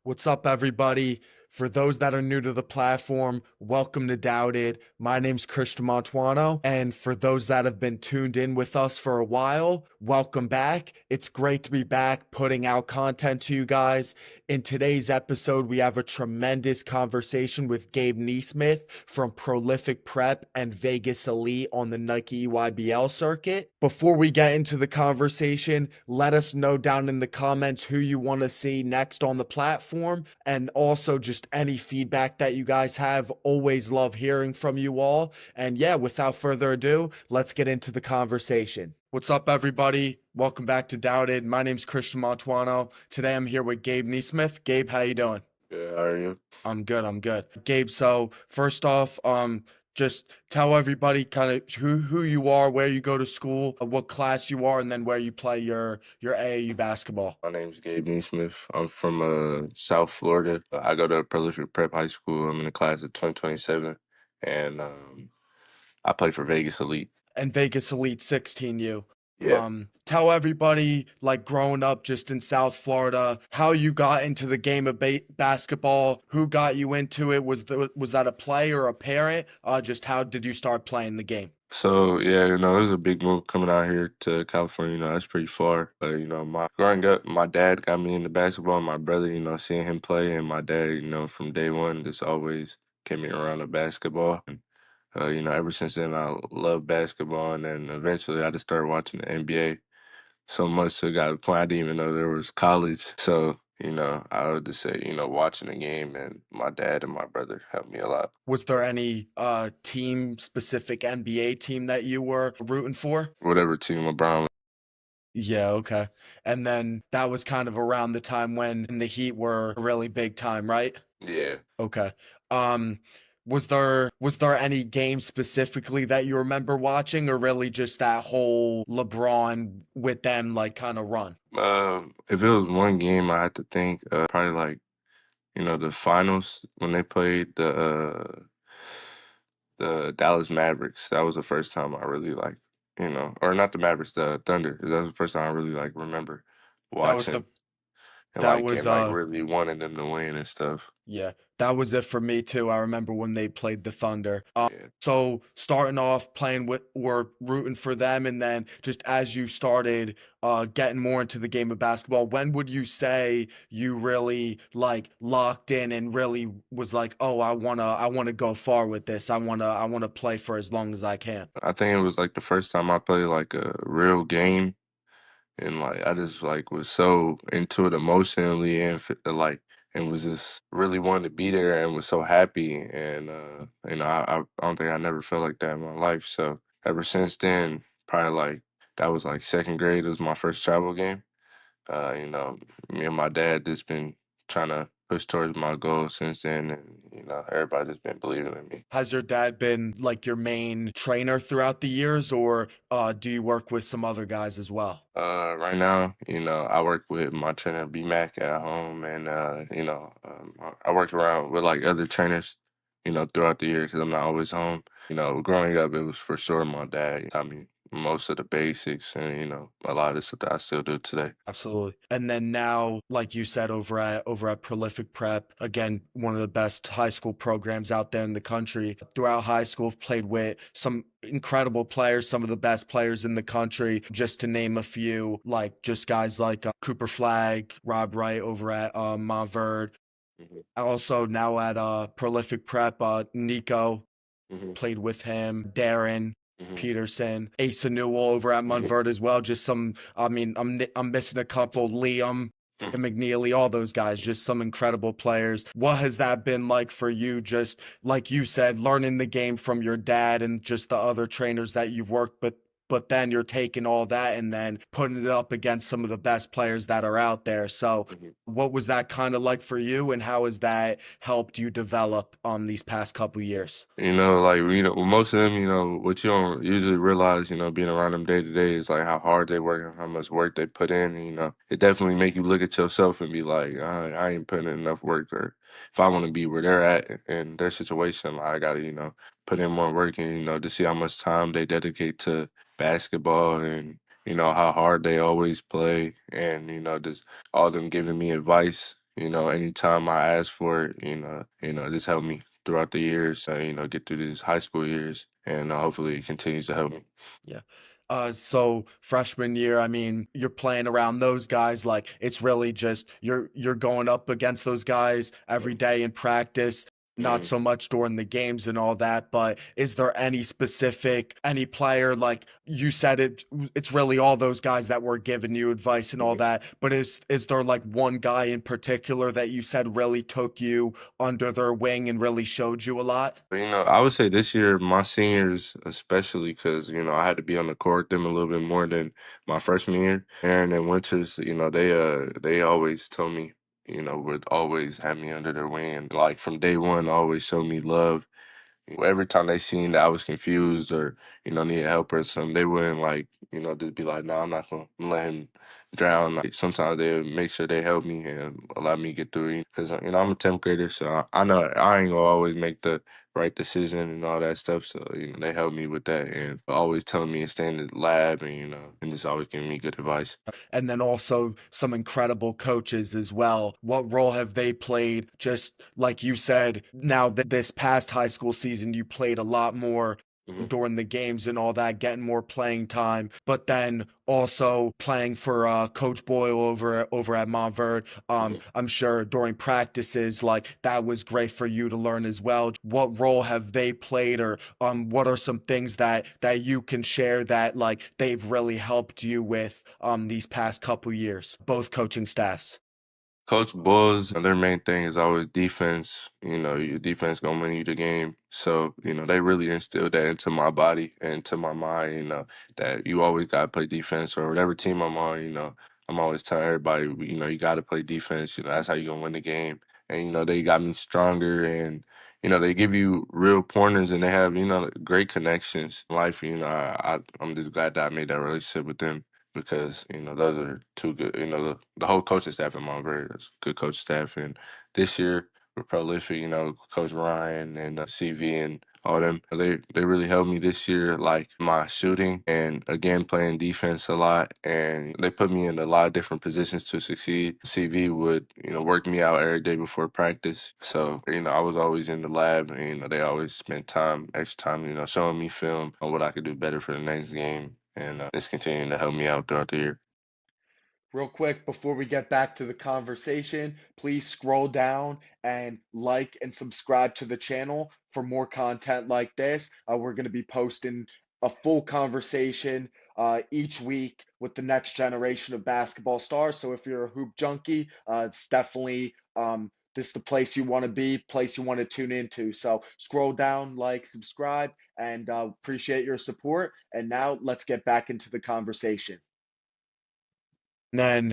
What's up, everybody? For those that are new to the platform, welcome to Doubted. My name's Christian Montuano. And for those that have been tuned in with us for a while, welcome back. It's great to be back putting out content to you guys. In today's episode, we have a tremendous conversation with Gabe Nesmith from Prolific Prep and Vegas Elite on the Nike EYBL circuit. Before we get into the conversation, let us know down in the comments who you want to see next on the platform, and also just any feedback that you guys have. Always love hearing from you all. And yeah, without further ado, let's get into the conversation. What's up, everybody? Welcome back to Doubted. My name's Christian Montuano. Today I'm here with Gabe Nesmith. Gabe, how you doing? Yeah, how are you? I'm good. I'm good. Gabe, so first off, just tell everybody kind of who you are, where you go to school, what class you are, and then where you play your AAU basketball. My name's Gabe Nesmith. I'm from South Florida. I go to Prolific Prep High School. I'm in the class of 2027, and I play for Vegas Elite. And Vegas Elite 16U. Yeah. Tell everybody, like growing up just in South Florida, how you got into the game of basketball, who got you into it. Was that a play or a parent? Just how did you start playing the game? So yeah, it was a big move coming out here to California. That's pretty far. But my growing up, my dad got me into basketball. My brother, seeing him play, and my dad, from day one, just always kept me around the basketball. Ever since then, I love basketball, and then eventually I just started watching the NBA so much so got to the point I didn't even know there was college. So, I would just say, watching the game and my dad and my brother helped me a lot. Was there any team specific NBA team that you were rooting for? Whatever team LeBron. Yeah, okay. And then that was kind of around the time when the Heat were really big time, right? Yeah. Okay. Um, was there any game specifically that you remember watching, or really just that whole LeBron with them like kind of run? If it was one game, I had to think probably like, the finals when they played the Dallas Mavericks. That was the first time I really like, or not the Mavericks, the Thunder. That was the first time I really like remember That was the watching and that like was and like really wanting them to win and stuff. Yeah, that was it for me too. I remember when they played the Thunder. Yeah. So starting off playing with or rooting for them, and then just as you started getting more into the game of basketball, when would you say you really like locked in and really was like, oh, I wanna go far with this. I wanna play for as long as I can. I think it was like the first time I played like a real game, and like I just like was so into it emotionally and and was just really wanting to be there and was so happy, and I don't think I never felt like that in my life. So ever since then, probably like that was like second grade. It was my first travel game. Me and my dad just been trying to push towards my goal since then, and everybody just been believing in me. Has your dad been like your main trainer throughout the years, or do you work with some other guys as well? Right now, I work with my trainer B Mac at home, and I work around with like other trainers, throughout the year because I'm not always home. Growing up, it was for sure my dad taught me most of the basics, and a lot of the stuff that I still do today. Absolutely. And then now, like you said, over at Prolific Prep, again, one of the best high school programs out there in the country. Throughout high school, I've played with some incredible players, some of the best players in the country, just to name a few, like just guys like Cooper Flag, Rob Wright over at Montverde. Hmm. Also now at Prolific Prep, Nico, Hmm. played with him, Darren Hmm. Peterson, Asa Newell over at Munvert as well. Just some, I mean, I'm missing a couple, Liam and McNeely, all those guys, just some incredible players. What has that been like for you? Just like you said, learning the game from your dad and just the other trainers that you've worked with. But then you're taking all that and then putting it up against some of the best players that are out there. So, what was that kind of like for you, and how has that helped you develop these past couple years? Like most of them, what you don't usually realize, being around them day to day is like how hard they work and how much work they put in. It definitely make you look at yourself and be like, I ain't putting in enough work, or if I want to be where they're at in their situation, like, I gotta, put in more work and to see how much time they dedicate to basketball, and how hard they always play, and just all them giving me advice. anytime I ask for it, this helped me throughout the years, get through these high school years, and hopefully it continues to help me. Yeah. So freshman year, I mean, you're playing around those guys like it's really just you're going up against those guys every day in practice, not Mhm. so much during the games and all that, but is there any player like you said it's really all those guys that were giving you advice and all Mhm. that, but is there like one guy in particular that you said really took you under their wing and really showed you a lot? But, I would say this year, my seniors, especially because, I had to be on the court with them a little bit more than my freshman year. Aaron and Winters, they always told me, would always have me under their wing. And like from day one, always showed me love. Every time they seen that I was confused or, needed help or something, they wouldn't like, just be like, no, I'm not gonna let him drown. Like sometimes they would make sure they help me and allow me to get through it. Cause I'm a 10th grader, so I know I ain't gonna always make the right decision and all that stuff. So, they help me with that and always telling me to stay in the lab and, and just always giving me good advice. And then also some incredible coaches as well. What role have they played? Just like you said, now that this past high school season, you played a lot more Hmm. during the games and all that, getting more playing time, but then also playing for Coach Boyle over at Montverde. I'm sure during practices, like that was great for you to learn as well. What role have they played, or what are some things that you can share that like they've really helped you with these past couple years, both coaching staffs? Coach Bulls, their main thing is always defense. Your defense gonna win you the game. So, they really instilled that into my body and into my mind, that you always gotta play defense or whatever team I'm on, I'm always telling everybody, you gotta play defense, that's how you gonna win the game. And, they got me stronger and, they give you real pointers and they have, great connections in life. I'm just glad that I made that relationship with them because those are two good. The whole coaching staff in Montverde is good coach staff, and this year we're prolific. Coach Ryan and CV and all them. They really helped me this year, like my shooting and again playing defense a lot, and they put me in a lot of different positions to succeed. CV would work me out every day before practice, so I was always in the lab, and they always spent extra time, showing me film on what I could do better for the next game and just continuing to help me out throughout the year. Real quick, before we get back to the conversation, please scroll down and like and subscribe to the channel for more content like this. We're going to be posting a full conversation each week with the next generation of basketball stars. So if you're a hoop junkie, it's definitely this is the place you want to be, place you want to tune into. So scroll down, like, subscribe, and appreciate your support. And now let's get back into the conversation. And then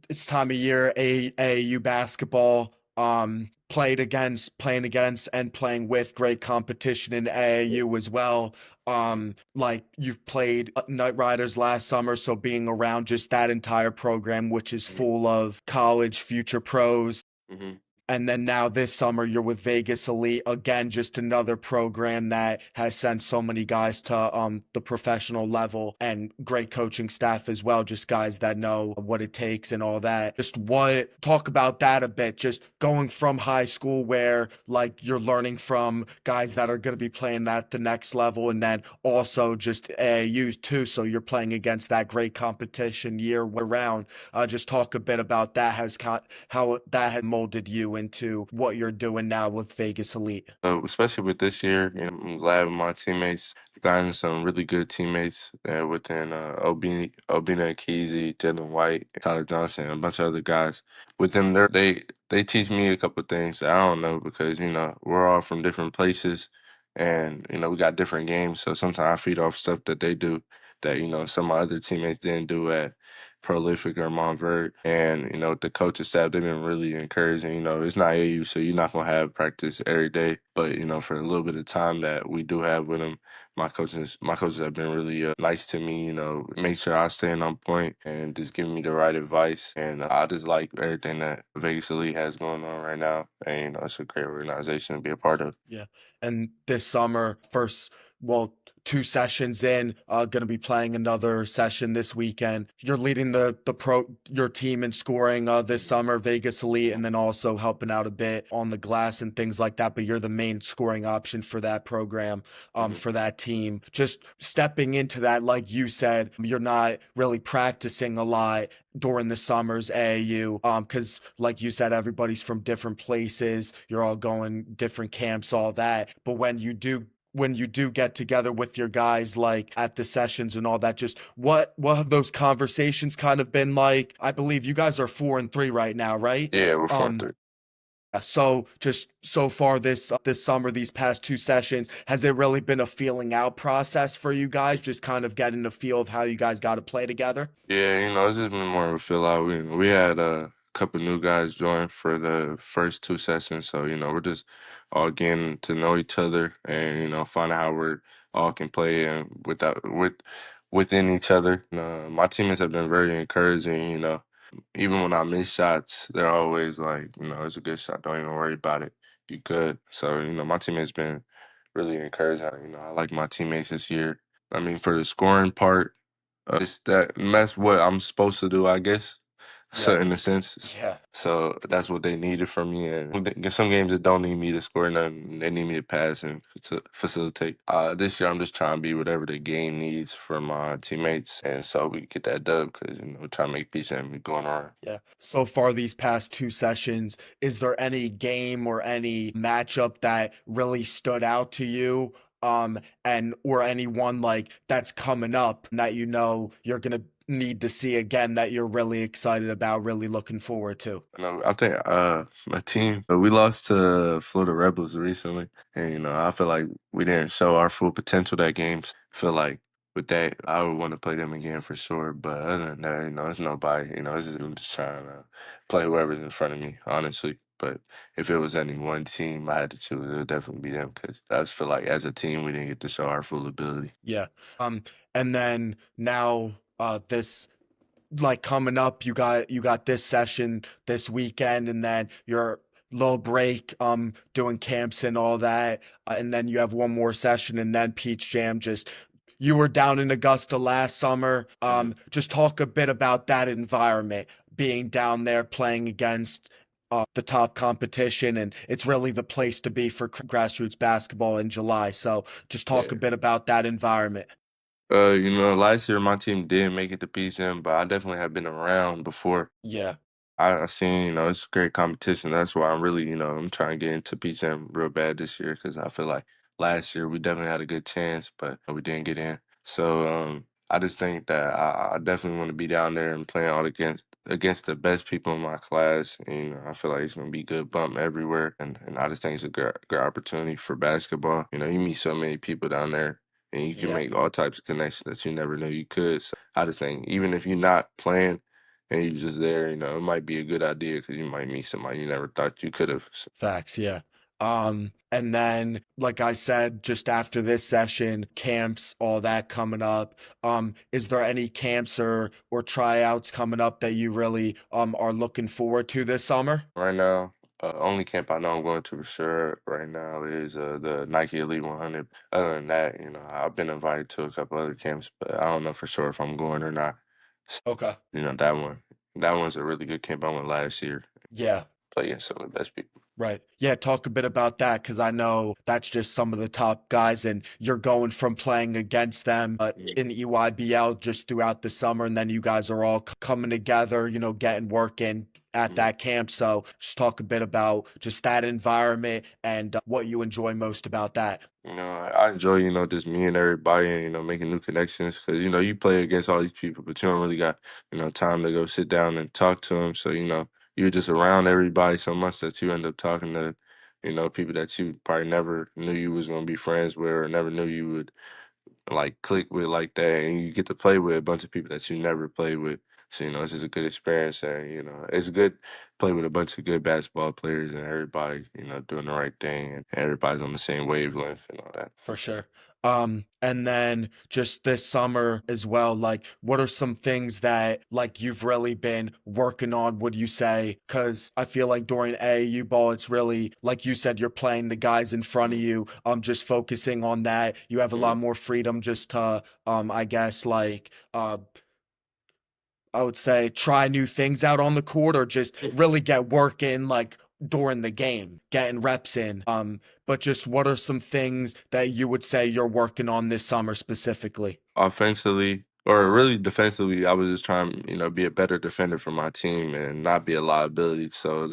it's time of year, AAU basketball. Playing against and playing with great competition in AAU as well. Like you've played Night Riders last summer, so being around just that entire program, which is Mhm. full of college future pros, Mhm. and then now this summer, you're with Vegas Elite again, just another program that has sent so many guys to the professional level and great coaching staff as well. Just guys that know what it takes and all that. Just what talk about that a bit. Just going from high school where like you're learning from guys that are going to be playing at the next level, and then also just AAUs too. So you're playing against that great competition year round. Just talk a bit about that how that had molded you into what you're doing now with Vegas Elite. Especially with this year, I'm glad my teammates I've gotten some really good teammates within Obina Kesey, Jalen White, Tyler Johnson, and a bunch of other guys. With them, they teach me a couple things that I don't know because we're all from different places, and we got different games. So sometimes I feed off stuff that they do that some of my other teammates didn't do at Prolific or Montverde. And, the coaching staff, they've been really encouraging. It's not AU, so you're not going to have practice every day. But, for a little bit of time that we do have with them, my coaches have been really nice to me, make sure I stay on point and just giving me the right advice. And I just like everything that Vegas Elite has going on right now. And, it's a great organization to be a part of. Yeah. And this summer, well, 2 sessions in, going to be playing another session this weekend. You're leading your team in scoring this summer, Vegas Elite, and then also helping out a bit on the glass and things like that. But you're the main scoring option for that program, Mhm. for that team. Just stepping into that, like you said, you're not really practicing a lot during the summers AAU, because like you said, everybody's from different places. You're all going different camps, all that. But when you do get together with your guys like at the sessions and all that, just what have those conversations kind of been like? I believe you guys are 4-3 right now, right? Yeah, we're four and um three. so just so far this summer, these past 2 sessions, has it really been a feeling out process for you guys, just kind of getting a feel of how you guys got to play together? Yeah, it's just been more of a fill out. We had a couple new guys join for the first two sessions, so we're just all getting to know each other and finding how we're all can play and within each other. My teammates have been very encouraging. Even when I miss shots, they're always like, it's a good shot. Don't even worry about it. You good. So my teammates been really encouraging. I like my teammates this year. I mean, for the scoring part. That's what I'm supposed to do, I guess. So Yeah. in a sense, Yeah. so that's what they needed from me. And some games that don't need me to score nothing, they need me to pass and to facilitate. This year I'm just trying to be whatever the game needs for my teammates, and so we get that dub because trying to make peace and going around. Yeah. So far, these past 2 sessions, is there any game or any matchup that really stood out to you? And or anyone like that's coming up that you're gonna need to see again that you're really excited about, really looking forward to? I think my team we lost to Florida Rebels recently, and I feel like we didn't show our full potential that game. Feel like with that, I would want to play them again for sure. But other than that, it's nobody. I'm just trying to play whoever's in front of me, honestly. But if it was any one team I had to choose, it would definitely be them because I just feel like as a team we didn't get to show our full ability. Yeah. And then now, this like coming up, you got this session this weekend, and then your little break, doing camps and all that, and then you have one more session, and then Peach Jam. Just you were down in Augusta last summer. Just talk a bit about that environment, being down there playing against the top competition, and it's really the place to be for grassroots basketball in July. So just talk a Yeah. bit about that environment. Last year my team did make it to PCM, but I definitely have been around before. Yeah. I seen, it's great competition. That's why I'm really, I'm trying to get into PCM real bad this year because I feel like last year we definitely had a good chance, but we didn't get in. So I just think that I definitely want to be down there and playing all against the best people in my class. And, I feel like it's gonna be good bump everywhere, and I just think it's a good opportunity for basketball. You meet so many people down there. And you can Yeah. make all types of connections that you never knew you could. So I just think even if you're not playing and you're just there, it might be a good idea because you might meet somebody you never thought you could have. Facts, yeah. And then, like I said, just after this session, camps, all that coming up. Is there any camps or tryouts coming up that you really are looking forward to this summer? Right now, only camp I know I'm going to for sure right now is the Nike Elite 100. Other than that, I've been invited to a couple other camps, but I don't know for sure if I'm going or not. So, Okay. that one's a really good camp I went last year. Yeah. Play against some of the best people. Right. Yeah, talk a bit about that because I know that's just some of the top guys, and you're going from playing against them in EYBL just throughout the summer, and then you guys are all coming together, getting work in at Mhm. that camp. So just talk a bit about just that environment and what you enjoy most about that. I enjoy, just meeting everybody and, making new connections because, you play against all these people, but you don't really got, time to go sit down and talk to them. So, you're just around everybody so much that you end up talking to, people that you probably never knew you was going to be friends with or never knew you would like click with like that, and you get to play with a bunch of people that you never played with. So it's just a good experience, and it's good to play with a bunch of good basketball players and everybody doing the right thing and everybody's on the same wavelength and all that. For sure. And then just this summer as well, like what are some things that like you've really been working on, would you say? Because I feel like during AAU ball, it's really like you said, you're playing the guys in front of Mhm, you, just focusing on that. You have a lot mhm. more freedom just to I guess like I would say try new things out on the court or just really get work in like during the game, getting reps in. But just what are some things that you would say you're working on this summer specifically? Offensively or really defensively, I was just trying, be a better defender for my team and not be a liability. So,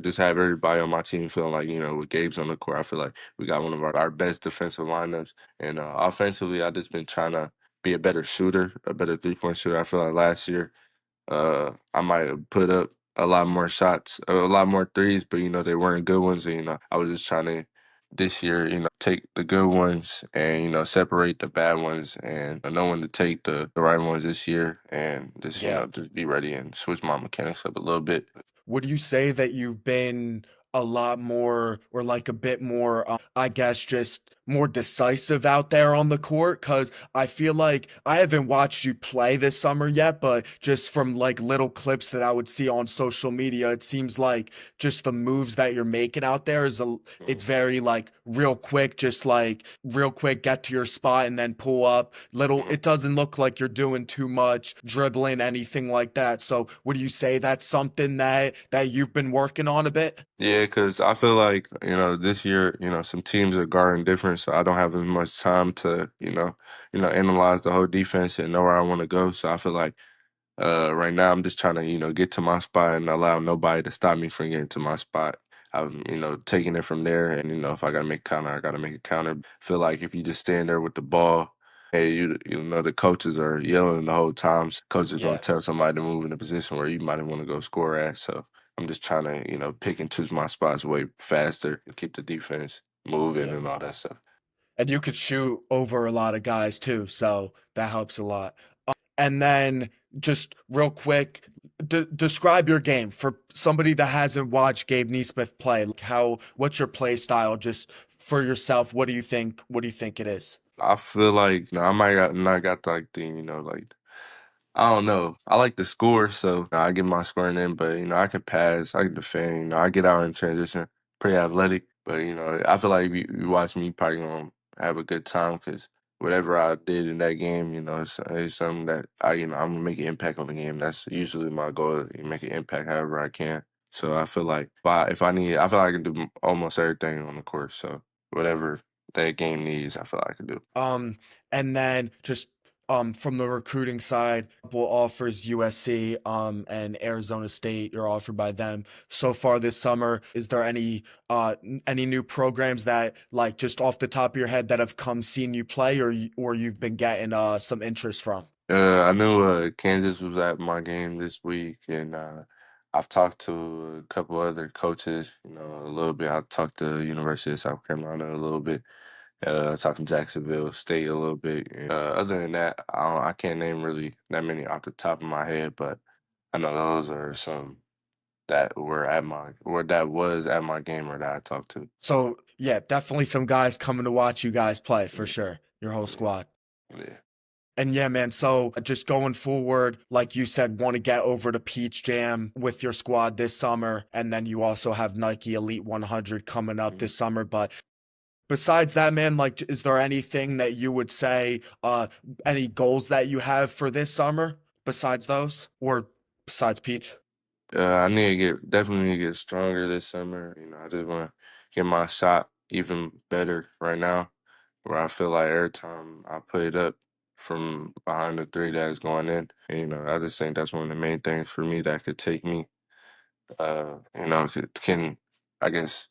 just have everybody on my team feeling like, with Gabe's on the court, I feel like we got one of our best defensive lineups. And offensively, I just been trying to be a better shooter, a better 3-point shooter. I feel like last year I might have put up a lot more shots, a lot more threes, but they weren't good ones. And I was just trying to this year, take the good ones and separate the bad ones, and know when to take the right ones this year, and just Yeah. just be ready and switch my mechanics up a little bit. Would you say that you've been a lot more or like a bit more, I guess, just more decisive out there on the court? Because I feel like I haven't watched you play this summer yet, but just from like little clips that I would see on social media, it seems like just the moves that you're making out there it's Mhm, very like real quick, just like real quick, get to your spot and then pull up. Little, mhm. it doesn't look like you're doing too much dribbling, anything like that. So would you say that's something that you've been working on a bit? Yeah, because I feel like this year some teams are guarding different, so I don't have as much time to analyze the whole defense and know where I want to go. So I feel like right now, I'm just trying to, get to my spot and allow nobody to stop me from getting to my spot. I'm, taking it from there, and if I gotta make a counter, I gotta make a counter. Feel like if you just stand there with the ball, hey, the coaches are yelling the whole time. So coaches gonna Yeah, tell somebody to move in a position where you might want to go score at. So I'm just trying to, pick and choose my spots way faster to keep the defense moving yeah. and all that stuff. And you could shoot over a lot of guys too, so that helps a lot. And then just real quick, describe your game for somebody that hasn't watched Gabe Nesmith play. Like what's your play style just for yourself? What do you think? What do you think it is? I feel like I might not got like the like I don't know. I like to score, so I get my scoring in, but I can pass, I can defend, I get out in transition, pretty athletic. But I feel like if you watch me, you probably gonna have a good time because whatever I did in that game, it's something that I'm gonna make an impact on the game. That's usually my goal, make an impact however I can. So I feel like if I need, I feel like I can do almost everything on the court. So whatever that game needs, I feel like I can do. Um, and then just from the recruiting side, couple offers USC and Arizona State, you're offered by them so far this summer. Is there any new programs that like just off the top of your head that have come seen you play or you've been getting some interest from? I knew Kansas was at my game this week, and I've talked to a couple other coaches, a little bit. I talked to University of South Carolina a little bit. I talked to Jacksonville State a little bit. And, other than that, I can't name really that many off the top of my head, but I know those are some that were at my or that was at my game or that I talked to. So yeah, definitely some guys coming to watch you guys play for Yeah, sure. Your whole yeah, squad. yeah. And yeah, man. So just going forward, like you said, want to get over to Peach Jam with your squad this summer. And then you also have Nike Elite 100 coming up Mhm. this summer. But besides that, man, like, is there anything that you would say, any goals that you have for this summer besides those or besides Peach? I need to definitely need to get stronger this summer. I just want to get my shot even better right now, where I feel like every time I put it up from behind the three that is going in, and, I just think that's one of the main things for me that could take me, can I guess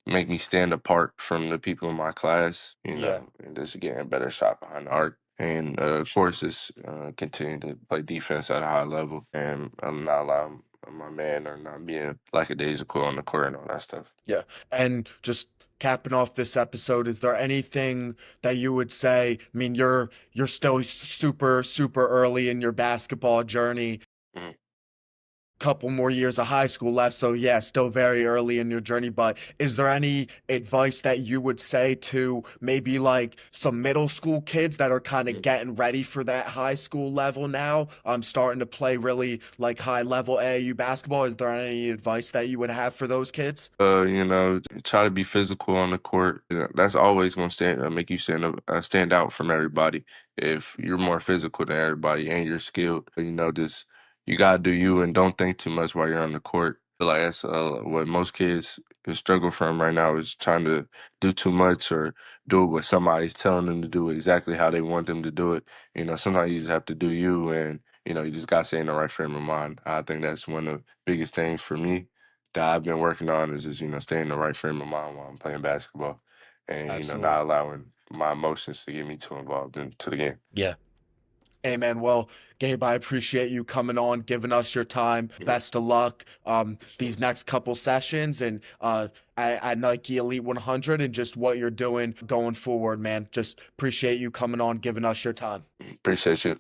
make me stand apart from the people in my class, Yeah. and just getting a better shot behind the arc. And of course, just continue to play defense at a high level and not allow my man or not being lackadaisical on the court and all that stuff. Yeah. And just capping off this episode, is there anything that you would say? I mean, you're still super, super early in your basketball journey. Mhm. couple more years of high school left. So yeah, still very early in your journey. But is there any advice that you would say to maybe like some middle school kids that are kind of getting ready for that high school level now? I'm starting to play really like high level AAU basketball. Is there any advice that you would have for those kids? Try to be physical on the court. That's always gonna make you stand out from everybody. If you're more physical than everybody and you're skilled, just you gotta do you and don't think too much while you're on the court. Feel like that's what most kids struggle from right now is trying to do too much or do it what somebody's telling them to do exactly how they want them to do it. Sometimes you just have to do you, and you just gotta stay in the right frame of mind. I think that's one of the biggest things for me that I've been working on is just, staying in the right frame of mind while I'm playing basketball and, Excellent. not allowing my emotions to get me too involved into the game. Yeah. Amen. Well, Gabe, I appreciate you coming on, giving us your time. Mhm. Best of luck these next couple sessions and at Nike Elite 100 and just what you're doing going forward, man. Just appreciate you coming on, giving us your time. Appreciate you.